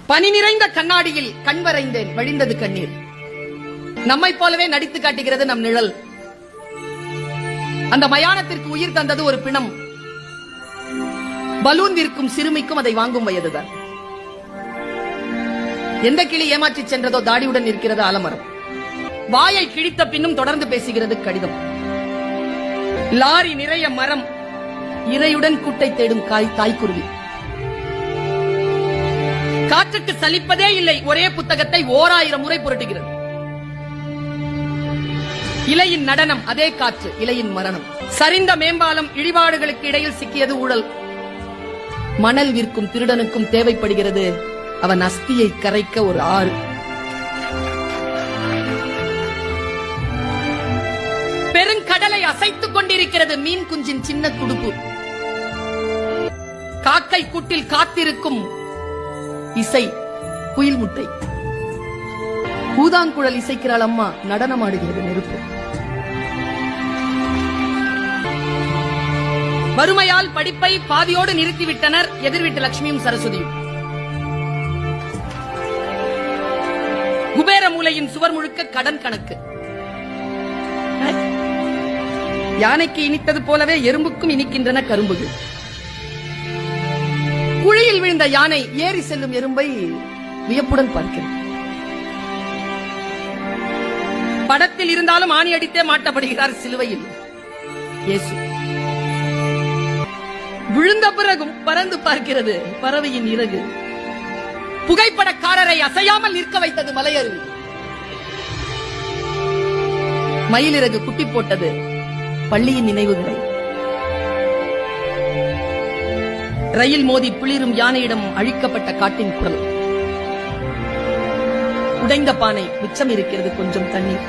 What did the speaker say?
பனி நிறைந்த கண்ணாடியில் கண் வரைந்தேன், வழிந்தது கண்ணீர். நம்மை போலவே நடித்து காட்டுகிறது நம் நிழல். அந்த மயானத்திற்கு உயிர் தந்தது ஒரு பிணம். பலூன் விற்கும் சிறுமிக்கும் அதை வாங்கும் வயதுதான். எந்த கிளி ஏமாற்றி சென்றதோ தாடியுடன் இருக்கிறது ஆலமரம். வாயை கிழித்த பின்னும் தொடர்ந்து பேசுகிறது கடிதம். லாரி நிறைய மரம், இறையுடன் கூட்டை தேடும் தாய்க்குருவி. காற்றுக்கு சலிப்பதே இல்லை, ஒரே புத்தகத்தை 1000 முறை புரட்டுகிறது. இலையின் நடனம் அதே காற்று, இலையின் மரணம். சரிந்த மேம்பாலம், இடிபாடுகளுக்கு இடையில் சிக்கியது ஊழல். மணல் விற்கும் திருடனுக்கும் தேவைப்படுகிறது அவன் அஸ்தியை கரைக்க ஒரு ஆறு. பெருங்கடலை அசைத்துக் கொண்டிருக்கிறது மீன் குஞ்சின் சின்ன துடுப்பு. காக்கை கூட்டில் காத்திருக்கும் இசை குயில் முட்டை. பூதாங்குழல் இசைக்கிறாள் அம்மா, நடனமாடுகிறது நெருப்பு. வறுமையால் படிப்பை பாதியோடு நிறுத்திவிட்டனர் எதிர்விட்டு லட்சுமியும் சரஸ்வதியும். குபேர மூலையின் சுவர் முழுக்க கடன் கணக்கு. யானைக்கு இனித்தது போலவே எறும்புக்கும் இனிக்கின்றன கரும்புகள். குழியில் விழுந்த யானை ஏறி செல்லும் எறும்பை வியப்புடன் பார்க்கிறது. படத்தில் இருந்தாலும் ஆணி அடித்தே மாட்டப்படுகிறார் சிலுவையில் இயேசு. விழுந்த பிறகும் பறந்து பார்க்கிறது பறவையின் இறகு. புகைப்படக்காரரை அசையாமல் நிற்க வைத்தது மலையருவி. மயிலிறகு குட்டி போட்டது பள்ளியின் நினைவுகளை. ரயில் மோதி பிளிரும் யானையிடம் அழிக்கப்பட்ட காட்டின் குரல். உடைந்த பானை, மிச்சம் இருக்கிறது கொஞ்சம் தண்ணீர்.